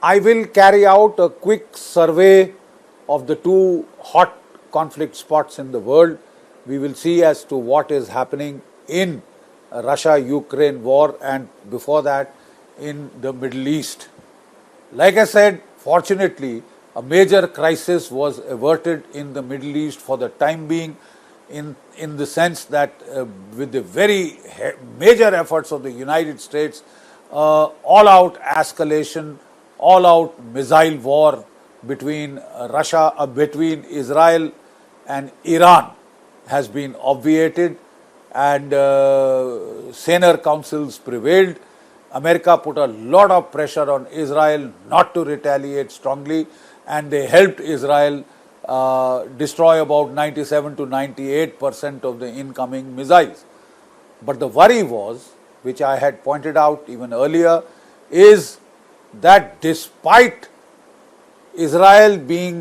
I will carry out a quick survey of the two hot conflict spots in the world. We will see as to what is happening in Russia-Ukraine war and before that in the Middle East. Like I said, fortunately, a major crisis was averted in the Middle East for the time being, in the sense that with the very major efforts of the United States, all-out escalation, all-out missile war between between Israel and Iran has been obviated, and saner councils prevailed. America put a lot of pressure on Israel not to retaliate strongly, and they helped Israel destroy about 97 to 98% of the incoming missiles. But the worry was, which I had pointed out even earlier, is that despite Israel being,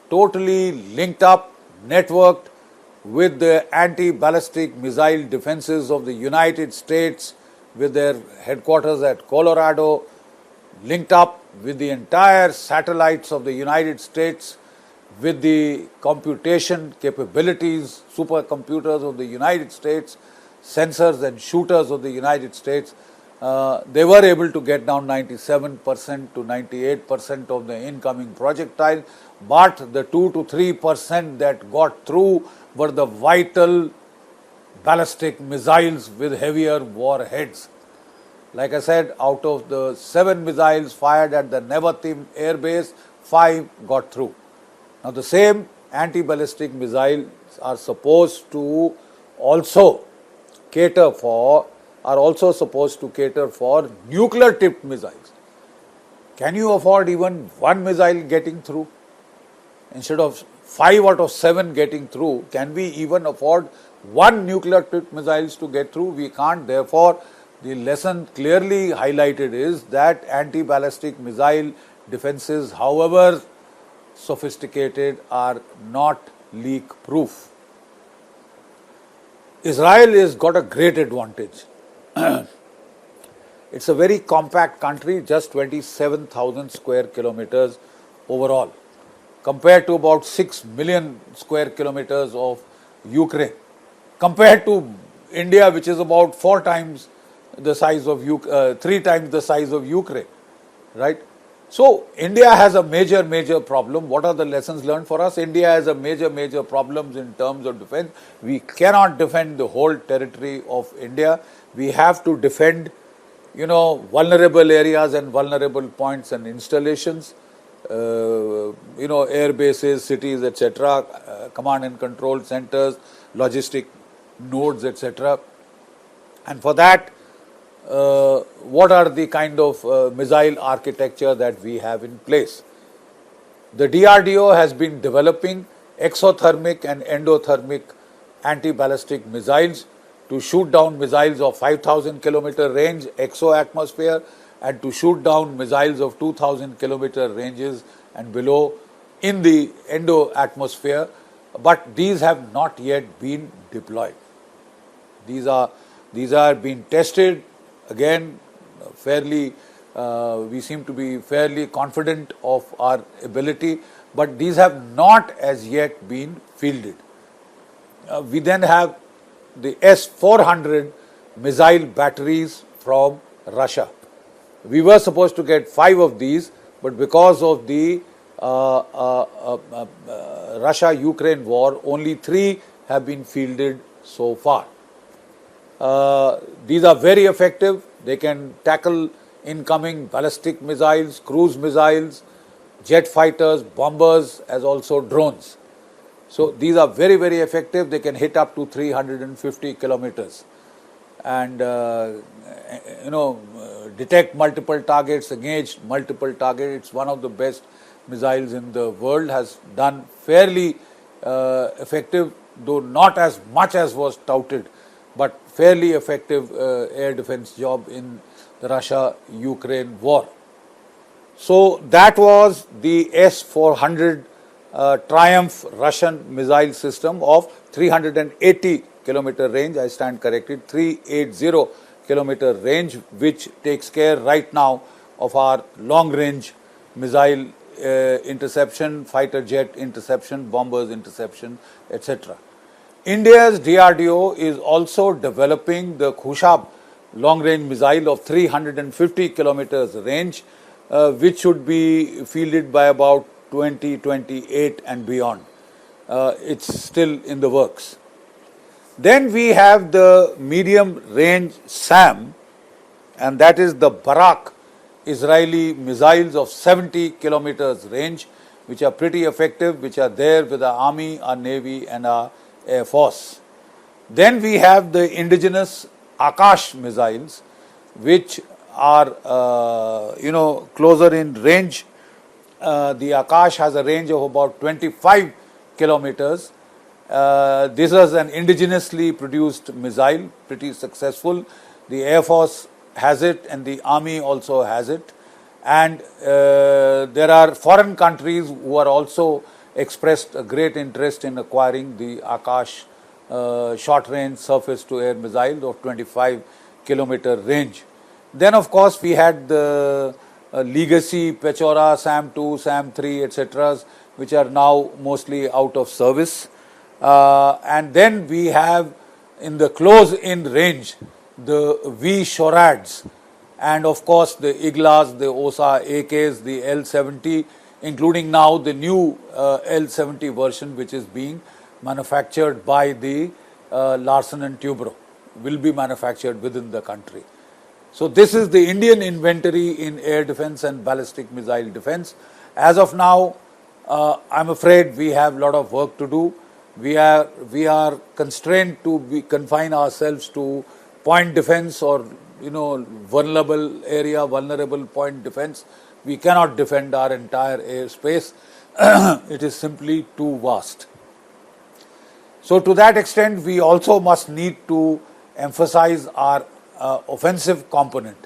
totally linked up, networked with the anti-ballistic missile defenses of the United States, with their headquarters at Colorado, linked up with the entire satellites of the United States, with the computation capabilities, supercomputers of the United States, sensors and shooters of the United States, they were able to get down 97% to 98% of the incoming projectile, but the 2 to 3% that got through were the vital ballistic missiles with heavier warheads. Like I said, out of the 7 missiles fired at the Nevatim air base, 5 got through. Now the same anti-ballistic missiles are supposed to also cater for nuclear tipped missiles. Can you afford even one missile getting through? Instead of 5 out of 7 getting through, can we even afford one nuclear tipped missiles to get through? We can't. Therefore, the lesson clearly highlighted is that anti-ballistic missile defenses, however sophisticated, are not leak proof. Israel has got a great advantage. It's a very compact country, just 27,000 square kilometers overall, compared to about 6 million square kilometers of Ukraine, compared to India, which is about 3 times the size of Ukraine, right? So India has a major problem. What are the lessons learned for us? India has a major problems in terms of defense. We cannot defend the whole territory of India. We have to defend, vulnerable areas and vulnerable points and installations, air bases, cities, etc., command and control centers, logistic nodes, etc. And for that, what are the kind of missile architecture that we have in place? The DRDO has been developing exothermic and endothermic anti-ballistic missiles to shoot down missiles of 5,000 kilometer range, exo-atmosphere, and to shoot down missiles of 2,000 kilometer ranges and below in the endo-atmosphere, but these have not yet been deployed. These are being tested. Again, we seem to be fairly confident of our ability, but these have not as yet been fielded. We then have the S-400 missile batteries from Russia. We were supposed to get 5 of these, but because of the Russia-Ukraine war, only 3 have been fielded so far. These are very effective. They can tackle incoming ballistic missiles, cruise missiles, jet fighters, bombers, as also drones. So these are very effective. They can hit up to 350 kilometers and detect multiple targets, engage multiple targets. It's one of the best missiles in the world. Has done fairly effective, though not as much as was touted, but fairly effective air defense job in the Russia-Ukraine war. So that was the S-400 Triumph Russian missile system of 380 kilometer range. I stand corrected, 380 kilometer range, which takes care right now of our long-range missile interception, fighter jet interception, bombers interception, etc. India's DRDO is also developing the Khushab long-range missile of 350 kilometers range, which should be fielded by about 2028 and beyond. It's still in the works. Then we have the medium-range SAM, and that is the Barak Israeli missiles of 70 kilometers range, which are pretty effective, which are there with our army, our navy and our air force. Then we have the indigenous Akash missiles, which are closer in range. The Akash has a range of about 25 kilometers. This is an indigenously produced missile, pretty successful. The Air Force has it and the Army also has it. And there are foreign countries who are also expressed a great interest in acquiring the Akash short-range surface-to-air missile of 25 kilometer range. Then of course we had the legacy Pechora, SAM-2, SAM-3, etc., which are now mostly out of service. And then we have in the close-in range the V-Shorads and of course the Iglas, the OSA AKs, the L-70, including now the new L-70 version which is being manufactured by the Larsen and Toubro, will be manufactured within the country. So this is the Indian inventory in air defense and ballistic missile defense. As of now, I'm afraid we have a lot of work to do. We are constrained to confine ourselves to point defense or vulnerable area, vulnerable point defense. We cannot defend our entire airspace. It is simply too vast. So to that extent, we also must need to emphasize our offensive component.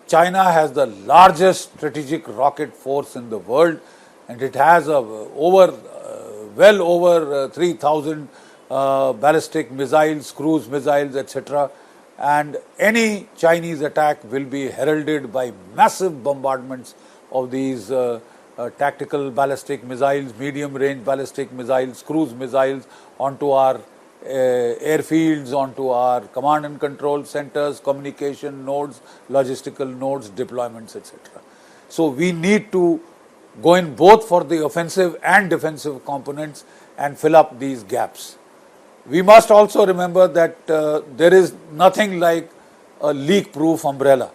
China has the largest strategic rocket force in the world, and it has well over 3,000 ballistic missiles, cruise missiles, etc. And any Chinese attack will be heralded by massive bombardments of these tactical ballistic missiles, medium-range ballistic missiles, cruise missiles onto our airfields, onto our command and control centers, communication nodes, logistical nodes, deployments, etc. So we need to go in both for the offensive and defensive components and fill up these gaps. We must also remember that there is nothing like a leak-proof umbrella.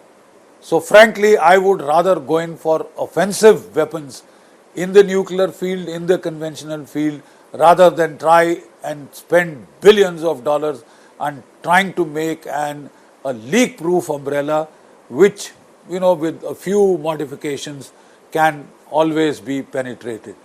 So frankly, I would rather go in for offensive weapons in the nuclear field, in the conventional field, rather than try and spend billions of dollars on trying to make a leak-proof umbrella, which, with a few modifications can always be penetrated,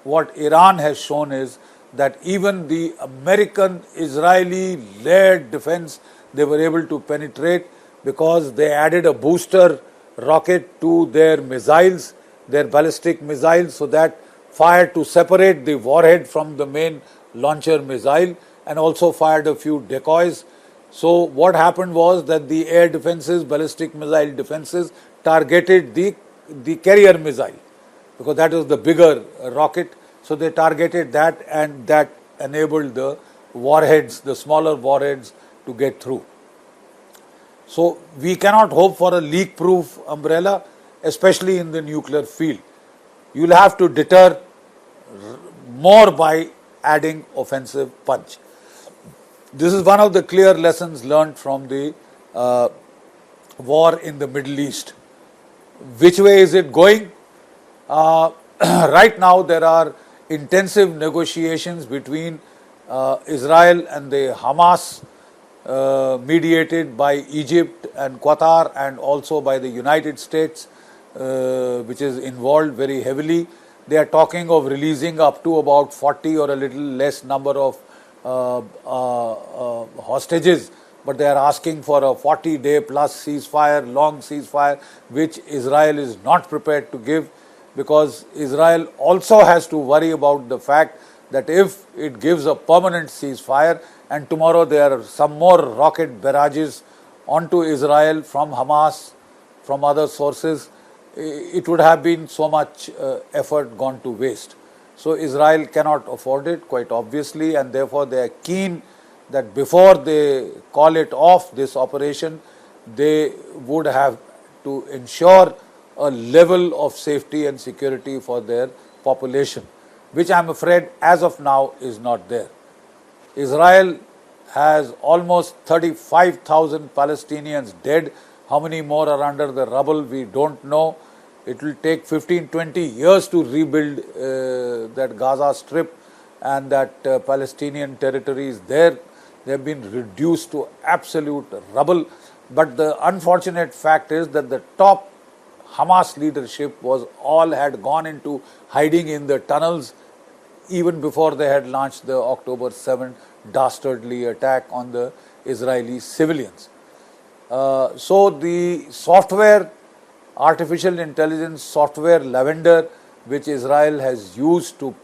What Iran has shown is that even the American-Israeli layered defense, they were able to penetrate because they added a booster rocket to their missiles, their ballistic missiles, so that fired to separate the warhead from the main launcher missile, and also fired a few decoys. So what happened was that the air defenses, ballistic missile defenses, targeted the carrier missile, because that was the bigger rocket. So they targeted that, and that enabled the warheads, the smaller warheads, to get through. So we cannot hope for a leak-proof umbrella, especially in the nuclear field. You will have to deter more by adding offensive punch. This is one of the clear lessons learned from the war in the Middle East. Which way is it going? Right now there are intensive negotiations between Israel and the Hamas, mediated by Egypt and Qatar, and also by the United States, which is involved very heavily. They are talking of releasing up to about 40 or a little less number of hostages, but they are asking for a 40-day plus ceasefire, long ceasefire, which Israel is not prepared to give, because Israel also has to worry about the fact that if it gives a permanent ceasefire and tomorrow there are some more rocket barrages onto Israel from Hamas, from other sources, it would have been so much effort gone to waste. So Israel cannot afford it, quite obviously, and therefore they are keen that before they call it off, this operation, they would have to ensure a level of safety and security for their population, which I am afraid as of now is not there. Israel has almost 35,000 Palestinians dead. How many more are under the rubble, we don't know. It will take 15-20 years to rebuild that Gaza Strip and that Palestinian territories there. They have been reduced to absolute rubble. But the unfortunate fact is that the top Hamas leadership had gone into hiding in the tunnels even before they had launched the October 7 dastardly attack on the Israeli civilians. So the software, artificial intelligence software Lavender, which Israel has used to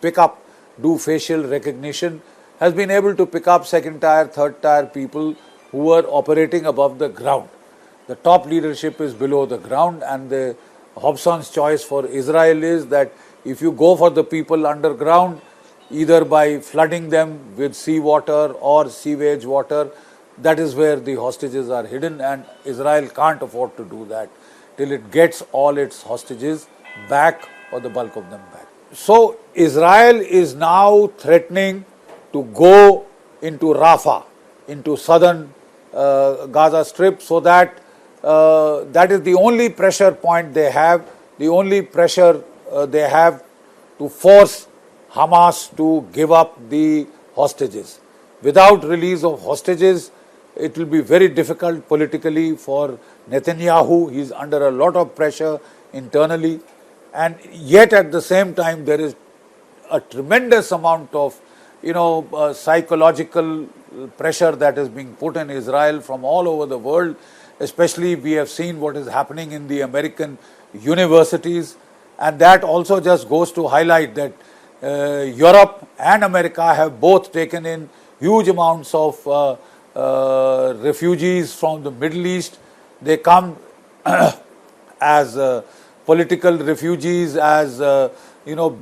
do facial recognition, has been able to pick up second tier, third tier people who were operating above the ground. The top leadership is below the ground, and the Hobson's choice for Israel is that if you go for the people underground, either by flooding them with seawater or sewage water, that is where the hostages are hidden, and Israel can't afford to do that till it gets all its hostages back, or the bulk of them back. So Israel is now threatening to go into Rafah, into southern Gaza Strip, so that that is the only pressure point they have, the only pressure they have to force Hamas to give up the hostages. Without release of hostages, it will be very difficult politically for Netanyahu. He is under a lot of pressure internally, and yet at the same time there is a tremendous amount of psychological pressure that is being put in Israel from all over the world. Especially we have seen what is happening in the American universities, and that also just goes to highlight that Europe and America have both taken in huge amounts of refugees from the Middle East. They come as political refugees, as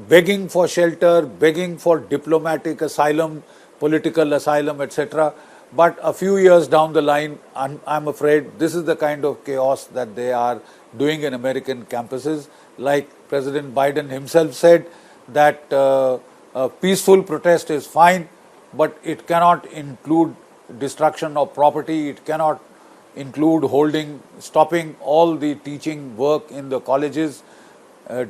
begging for shelter, begging for diplomatic asylum, political asylum, etc. But a few years down the line, I'm afraid this is the kind of chaos that they are doing in American campuses. Like President Biden himself said, that a peaceful protest is fine, but it cannot include destruction of property. It cannot include stopping all the teaching work in the colleges,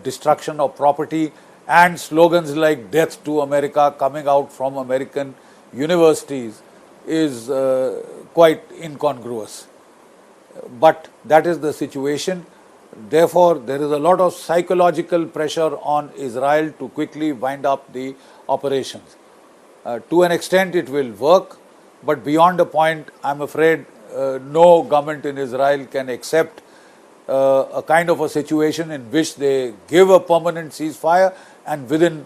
destruction of property, and slogans like "Death to America" coming out from American universities is quite incongruous. But that is the situation. Therefore, there is a lot of psychological pressure on Israel to quickly wind up the operations. To an extent it will work, but beyond a point, I'm afraid no government in Israel can accept a kind of a situation in which they give a permanent ceasefire and within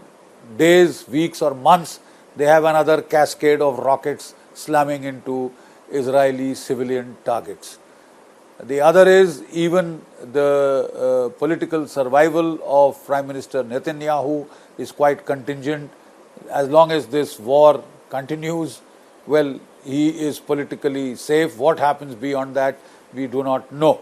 days, weeks or months, they have another cascade of rockets slamming into Israeli civilian targets. The other is even the political survival of Prime Minister Netanyahu is quite contingent. As long as this war continues, well, he is politically safe. What happens beyond that, we do not know.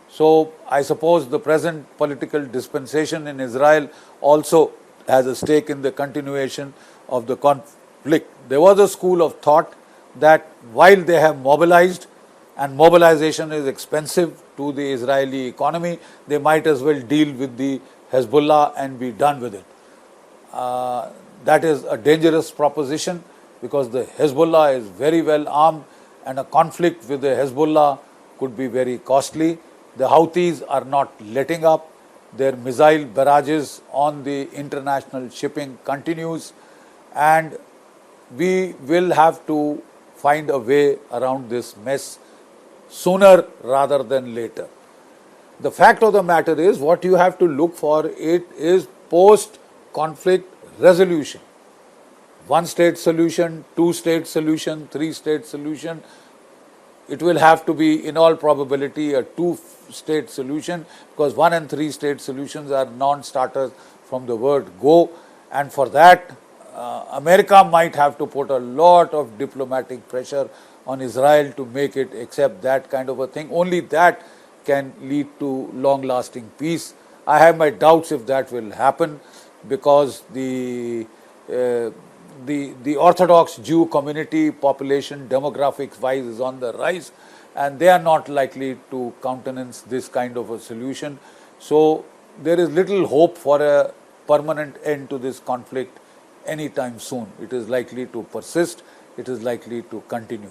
So I suppose the present political dispensation in Israel also has a stake in the continuation of the conflict. There was a school of thought that while they have mobilized, and mobilization is expensive to the Israeli economy, they might as well deal with the Hezbollah and be done with it. That is a dangerous proposition because the Hezbollah is very well armed and a conflict with the Hezbollah could be very costly. The Houthis are not letting up. Their missile barrages on the international shipping continues, and we will have to find a way around this mess sooner rather than later. The fact of the matter is, what you have to look for it is post-conflict resolution. One-state solution, two-state solution, three-state solution. it will have to be, in all probability, a two-state solution, because 1 and 3 state solutions are non-starters from the word go, and for that America might have to put a lot of diplomatic pressure on Israel to make it accept that kind of a thing. Only that can lead to long-lasting peace. I have my doubts if that will happen, because the Orthodox Jew community population demographics wise is on the rise, and they are not likely to countenance this kind of a solution. So there is little hope for a permanent end to this conflict anytime soon. It is likely to persist, it is likely to continue.